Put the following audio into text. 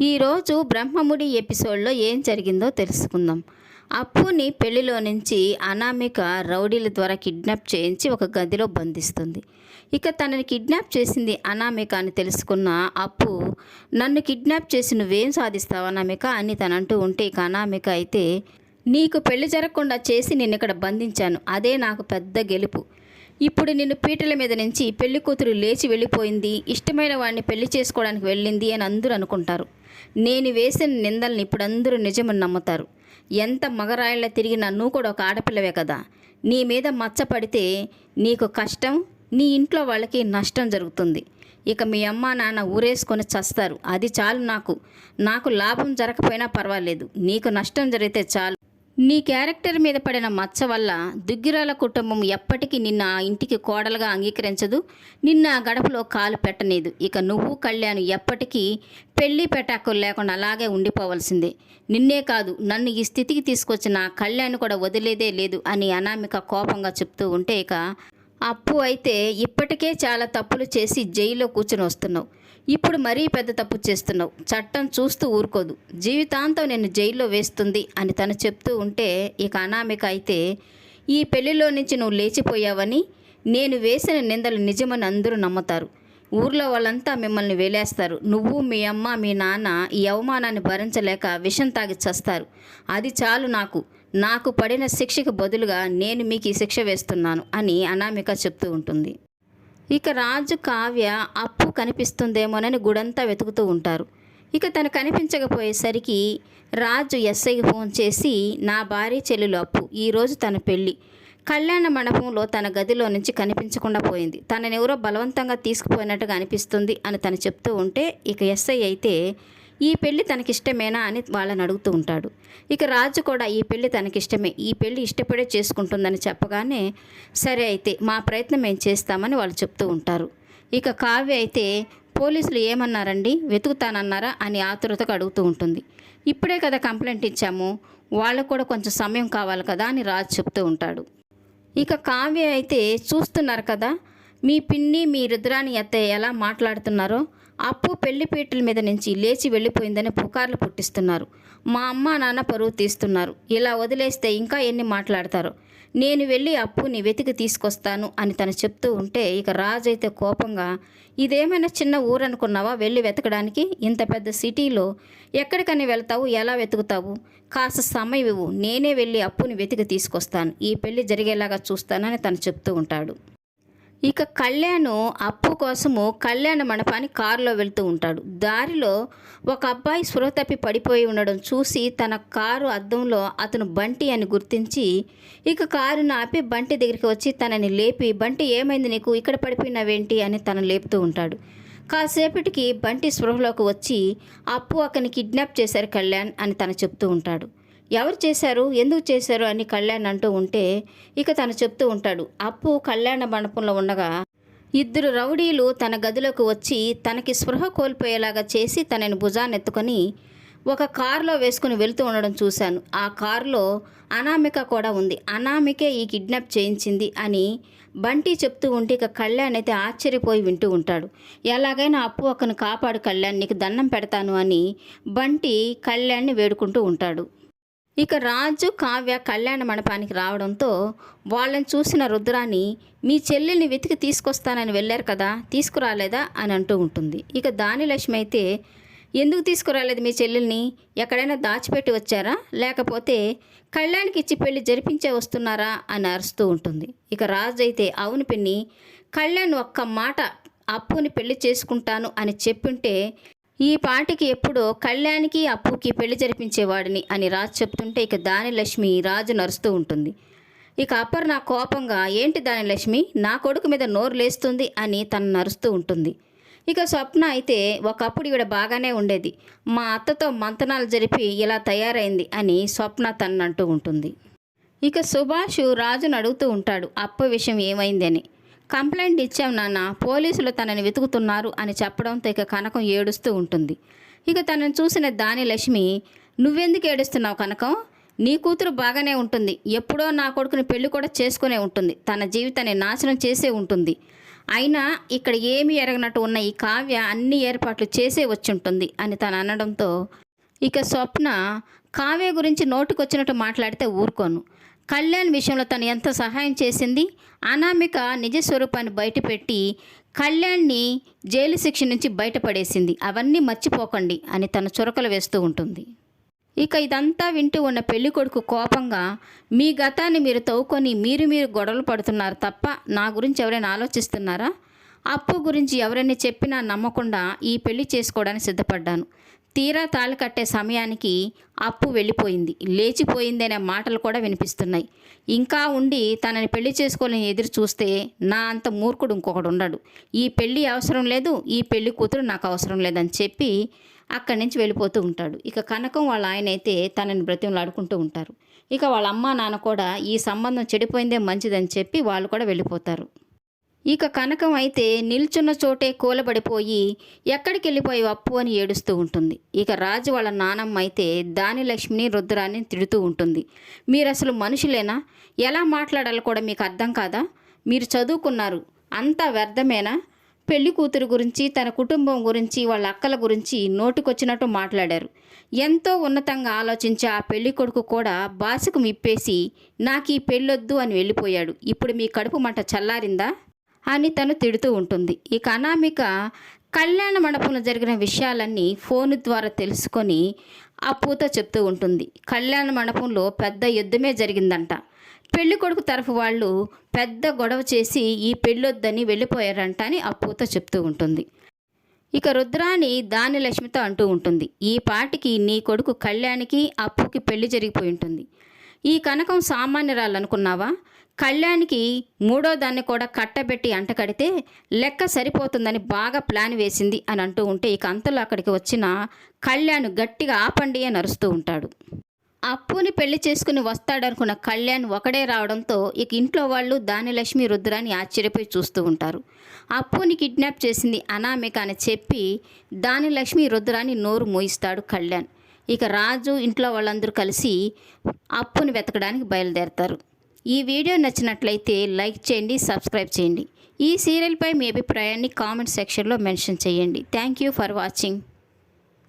ఈరోజు బ్రహ్మముడి ఎపిసోడ్లో ఏం జరిగిందో తెలుసుకుందాం. అప్పుని పెళ్లిలో నుంచి అనామిక రౌడీల ద్వారా కిడ్నాప్ చేయించి ఒక గదిలో బంధిస్తుంది. ఇక తనని కిడ్నాప్ చేసింది అనామిక అని తెలుసుకున్న అప్పు, నన్ను కిడ్నాప్ చేసి నువ్వేం సాధిస్తావు అనామిక అని తనంటూ ఉంటే, ఇక అనామిక అయితే, నీకు పెళ్లి జరగకుండా చేసి నిన్ను ఇక్కడ బంధించాను, అదే నాకు పెద్ద గెలుపు. ఇప్పుడు నిన్ను పీటల మీద నుంచి పెళ్లి కూతురు లేచి వెళ్ళిపోయింది, ఇష్టమైన వాడిని పెళ్లి చేసుకోవడానికి వెళ్ళింది అని అందరూ అనుకుంటారు. నేను వేసిన నిందల్ని ఇప్పుడు అందరూ నిజమని నమ్ముతారు. ఎంత మగరాయిళ్ళ తిరిగినా నువ్వు కూడా ఒక ఆడపిల్లవే కదా. నీ మీద మచ్చ పడితే నీకు కష్టం, నీ ఇంట్లో వాళ్ళకి నష్టం జరుగుతుంది. ఇక మీ అమ్మ నాన్న ఊరేసుకొని చస్తారు. అది చాలు. నాకు లాభం జరగకపోయినా పర్వాలేదు, నీకు నష్టం జరిగితే చాలు. నీ క్యారెక్టర్ మీద పడిన మచ్చ వల్ల దుగ్గిరాల కుటుంబం ఎప్పటికీ నిన్న ఆ ఇంటికి కోడలుగా అంగీకరించదు, నిన్న ఆ గడపలో కాలు పెట్టలేదు. ఇక నువ్వు కళ్యాణ్ ఎప్పటికీ పెళ్లి పెటాకులు లేకుండా అలాగే ఉండిపోవలసిందే. నిన్నే కాదు, నన్ను ఈ స్థితికి తీసుకొచ్చిన కళ్యాణ్ కూడా వదిలేదే లేదు అని అనామిక కోపంగా చెప్తూ ఉంటే, ఇక అప్పు అయితే, ఇప్పటికే చాలా తప్పులు చేసి జైల్లో కూర్చుని వస్తున్నావు, ఇప్పుడు మరీ పెద్ద తప్పు చేస్తున్నావు, చట్టం చూస్తూ ఊరుకోదు, జీవితాంతం నేను జైల్లో వేస్తుంది అని తను చెప్తూ ఉంటే, ఇక అనామిక అయితే, ఈ పెళ్లిలో నుంచి నువ్వు లేచిపోయావని, నేను వేసిన నిందలు నిజమని అందరూ నమ్ముతారు. ఊర్లో వాళ్ళంతా మిమ్మల్ని వేలేస్తారు. నువ్వు, మీ అమ్మ, మీ నాన్న ఈ అవమానాన్ని భరించలేక విషం తాగి చస్తారు. అది చాలు. నాకు పడిన శిక్షకు బదులుగా నేను మీకు ఈ శిక్ష వేస్తున్నాను అని అనామిక చెప్తూ ఉంటుంది. ఇక రాజు, కావ్య అప్పు కనిపిస్తుందేమోనని గుడంతా వెతుకుతూ ఉంటారు. ఇక తను కనిపించకపోయేసరికి రాజు ఎస్ఐకి ఫోన్ చేసి, నా భార్య చెల్లెలు అప్పు ఈరోజు తన పెళ్ళి కళ్యాణ మండపంలో తన గదిలో నుంచి కనిపించకుండా పోయింది, తననెవరో బలవంతంగా తీసుకుపోయినట్టుగా అనిపిస్తుంది అని తను చెప్తూ ఉంటే, ఇక ఎస్ఐ అయితే, ఈ పెళ్ళి తనకిష్టమేనా అని వాళ్ళని అడుగుతూ ఉంటాడు. ఇక రాజు కూడా ఈ పెళ్ళి తనకిష్టమే, ఈ పెళ్ళి ఇష్టపడే చేసుకుంటుందని చెప్పగానే, సరే అయితే మా ప్రయత్నం మేము చేస్తామని వాళ్ళు చెప్తూ ఉంటారు. ఇక కావ్య అయితే, పోలీసులు ఏమన్నారండి, వెతుకుతానన్నారా అని ఆతురతగా అడుగుతూ ఉంటుంది. ఇప్పుడే కదా కంప్లైంట్ ఇచ్చాము, వాళ్ళకు కూడా కొంచెం సమయం కావాలి కదా అని రాజు చెప్తూ ఉంటాడు. ఇక కావ్య అయితే, చూస్తున్నారు కదా మీ పిన్ని మీ రుద్రాని అత్తయ్య ఎలా మాట్లాడుతున్నారో, అప్పు పెళ్లిపీటల మీద నుంచి లేచి వెళ్ళిపోయిందని పుకార్లు పుట్టిస్తున్నారు, మా అమ్మ నాన్న పరువు తీస్తున్నారు, ఇలా వదిలేస్తే ఇంకా ఎన్ని మాట్లాడతారో, నేను వెళ్ళి అప్పుని వెతికి తీసుకొస్తాను అని తను చెప్తూ ఉంటే, ఇక రాజు అయితే కోపంగా, ఇదేమైనా చిన్న ఊరు అనుకున్నావా వెళ్ళి వెతకడానికి, ఇంత పెద్ద సిటీలో ఎక్కడికని వెళ్తావు, ఎలా వెతుకుతావు, కాస్త సమయం ఇవ్వు, నేనే వెళ్ళి అప్పుని వెతికి తీసుకొస్తాను, ఈ పెళ్లి జరిగేలాగా చూస్తానని తను చెప్తూ ఉంటాడు. ఇక కళ్యాణ్ అప్పు కోసము కళ్యాణ మండపానికి కారులో వెళ్తూ ఉంటాడు. దారిలో ఒక అబ్బాయి స్పృహ తప్పి పడిపోయి ఉండడం చూసి తన కారు అద్దంలో అతను బంటి అని గుర్తించి, ఇక కారును ఆపి బంటి దగ్గరికి వచ్చి తనని లేపి, బంటి ఏమైంది నీకు, ఇక్కడ పడిపోయినావేంటి అని తను లేపుతూ ఉంటాడు. కాసేపటికి బంటి స్పృహలోకి వచ్చి, అప్పు అక్కని కిడ్నాప్ చేశారు కళ్యాణ్ అని తను చెప్తూ ఉంటాడు. ఎవరు చేశారు, ఎందుకు చేశారు అని కళ్యాణ్ అంటూ ఉంటే, ఇక తను చెప్తూ ఉంటాడు, అప్పు కళ్యాణ మండపంలో ఉండగా ఇద్దరు రౌడీలు తన గదిలోకి వచ్చి తనకి స్పృహ కోల్పోయేలాగా చేసి తనని భుజాన్నెత్తుకొని ఒక కారులో వేసుకుని వెళ్తూ ఉండడం చూశాను, ఆ కారులో అనామిక కూడా ఉంది, అనామికే ఈ కిడ్నాప్ చేయించింది అని బంటి చెప్తూ ఉంటే, ఇక కళ్యాణ్ అయితే ఆశ్చర్యపోయి వింటూ ఉంటాడు. ఎలాగైనా అప్పు అక్కను కాపాడు కళ్యాణ్, నీకు దండం పెడతాను అని బంటి కళ్యాణ్ని వేడుకుంటూ ఉంటాడు. ఇక రాజు, కావ్య కళ్యాణ మండపానికి రావడంతో వాళ్ళని చూసిన రుద్రాని, మీ చెల్లెల్ని వెతికి తీసుకొస్తానని వెళ్ళారు కదా, తీసుకురాలేదా అని అంటూ ఉంటుంది. ఇక దానిలక్ష్మి అయితే, ఎందుకు తీసుకురాలేదు మీ చెల్లెల్ని, ఎక్కడైనా దాచిపెట్టి వచ్చారా, లేకపోతే కళ్యాణ్కి ఇచ్చి పెళ్లి జరిపించే వస్తున్నారా అని అరుస్తూ ఉంటుంది. ఇక రాజు అయితే, అవును పిన్ని, కళ్యాణ్ ఒక్క మాట అప్పుని పెళ్లి చేసుకుంటాను అని చెప్పింటే ఈ పాటికి ఎప్పుడో కళ్యాణ్కి అప్పుకి పెళ్లి జరిపించేవాడిని అని రాజు చెప్తుంటే, ఇక దానిలక్ష్మి రాజు నరుస్తూ ఉంటుంది. ఇక అపర్ణ కోపంగా, ఏంటి దానిలక్ష్మి, నా కొడుకు మీద నోరు లేస్తుంది అని తను నరుస్తూ ఉంటుంది. ఇక స్వప్న అయితే, ఒకప్పుడు ఈవిడ బాగానే ఉండేది, మా అత్తతో మంతనాలు జరిపి ఇలా తయారైంది అని స్వప్న తనంటూ ఉంటుంది. ఇక సుభాష్ రాజును అడుగుతూ ఉంటాడు, అప్పు విషయం ఏమైంది అని. కంప్లైంట్ ఇచ్చాం నాన్న, పోలీసులు తనని వెతుకుతున్నారు అని చెప్పడంతో ఇక కనకం ఏడుస్తూ ఉంటుంది. ఇక తనను చూసిన దానిలక్ష్మి, నువ్వెందుకు ఏడుస్తున్నావు కనకం, నీ కూతురు బాగానే ఉంటుంది, ఎప్పుడో నా కొడుకుని పెళ్లి కూడా చేసుకునే ఉంటుంది, తన జీవితాన్ని నాశనం చేసే ఉంటుంది, అయినా ఇక్కడ ఏమీ ఎరగనట్టు ఉన్న ఈ కావ్య అన్ని ఏర్పాట్లు చేసే వచ్చుంటుంది అని తను అనడంతో ఇక స్వప్న కావ్య గురించి నోటుకొచ్చినట్టు మాట్లాడితే ఊరుకోను. కళ్యాణ్ విషయంలో తను ఎంత సహాయం చేసింది, అనామిక నిజ స్వరూపాన్ని బయటపెట్టి కళ్యాణ్ని జైలు శిక్ష నుంచి బయటపడేసింది, అవన్నీ మర్చిపోకండి అని తను చురకలు వేస్తూ ఉంటుంది. ఇక ఇదంతా వింటూ ఉన్న పెళ్ళికొడుకు కోపంగా, మీ గతాన్ని మీరు తవ్వుకొని మీరు గొడవలు పడుతున్నారు తప్ప నా గురించి ఎవరైనా ఆలోచిస్తున్నారా? అప్పు గురించి ఎవరైనా చెప్పినా నమ్మకుండా ఈ పెళ్లి చేసుకోవడానికి సిద్ధపడ్డాను. తీరా తాళి కట్టే సమయానికి అప్పు వెళ్ళిపోయింది, లేచిపోయింది అనే మాటలు కూడా వినిపిస్తున్నాయి. ఇంకా ఉండి తనని పెళ్లి చేసుకోవాలని ఎదురు చూస్తే నా అంత మూర్ఖుడు ఇంకొకడు ఉండడు. ఈ పెళ్ళి అవసరం లేదు, ఈ పెళ్లి కూతురు నాకు అవసరం లేదని చెప్పి అక్కడి నుంచి వెళ్ళిపోతూ ఉంటాడు. ఇక కనకం వాళ్ళ ఆయన అయితే తనని బ్రతిమలాడుకుంటూ ఉంటారు. ఇక వాళ్ళ అమ్మ నాన్న కూడా ఈ సంబంధం చెడిపోయిందే మంచిదని చెప్పి వాళ్ళు కూడా వెళ్ళిపోతారు. ఇక కనకం అయితే నిల్చున్న చోటే కూలబడిపోయి ఎక్కడికి వెళ్ళిపోయి అప్పు అని ఏడుస్తూ ఉంటుంది. ఇక రాజు వాళ్ళ నానమ్మ అయితే దాని లక్ష్మిని రుద్రాన్ని తిడుతూ ఉంటుంది. మీరు అసలు మనుషులేనా? ఎలా మాట్లాడాలో కూడా మీకు అర్థం కాదా? మీరు చదువుకున్నారు, అంతా వ్యర్థమేనా? పెళ్లి కూతురు గురించి, తన కుటుంబం గురించి, వాళ్ళ అక్కల గురించి నోటికొచ్చినట్టు మాట్లాడారు. ఎంతో ఉన్నతంగా ఆలోచించి ఆ పెళ్లి కొడుకు కూడా బాసుకు మిప్పేసి నాకు ఈ పెళ్ళొద్దు అని వెళ్ళిపోయాడు. ఇప్పుడు మీ కడుపు మంట చల్లారిందా అని తను తిడుతూ ఉంటుంది. ఇక అనామిక కళ్యాణ మండపంలో జరిగిన విషయాలన్నీ ఫోను ద్వారా తెలుసుకొని అప్పుతో చెప్తూ ఉంటుంది. కళ్యాణ మండపంలో పెద్ద యుద్ధమే జరిగిందంట. పెళ్లి కొడుకు తరఫు వాళ్ళు పెద్ద గొడవ చేసి ఈ పెళ్ళొద్దని వెళ్ళిపోయారంట అని అప్పుతో చెప్తూ ఉంటుంది. ఇక రుద్రాని దాని లక్ష్మితో అంటూ ఉంటుంది, ఈ పాటికి నీ కొడుకు కళ్యాణ్కి అప్పుకి పెళ్లి జరిగిపోయి ఉంటుంది. ఈ కనకం సామాన్యురాలనుకున్నావా? కళ్యాణ్కి మూడో దాన్ని కూడా కట్టబెట్టి అంటకడితే లెక్క సరిపోతుందని బాగా ప్లాన్ వేసింది అని అంటూ ఉంటే ఇక అంతలో అక్కడికి వచ్చిన కళ్యాణ్ గట్టిగా ఆపండి అని అరుస్తూ ఉంటాడు. అప్పుని పెళ్లి చేసుకుని వస్తాడనుకున్న కళ్యాణ్ ఒకడే రావడంతో ఇక ఇంట్లో వాళ్ళు దానిలక్ష్మి రుద్రాని ఆశ్చర్యపోయి చూస్తూ ఉంటారు. అప్పుని కిడ్నాప్ చేసింది అనామిక అని చెప్పి దానిలక్ష్మి రుద్రాని నోరు మోయిస్తాడు కళ్యాణ్. ఇక రాజు ఇంట్లో వాళ్ళందరూ కలిసి అప్పుని వెతకడానికి బయలుదేరతారు. ఈ వీడియో నచ్చినట్లయితే లైక్ చేయండి, సబ్స్క్రైబ్ చేయండి. ఈ సీరియల్పై మీ అభిప్రాయాన్ని కామెంట్ సెక్షన్లో మెన్షన్ చేయండి. Thank you for watching.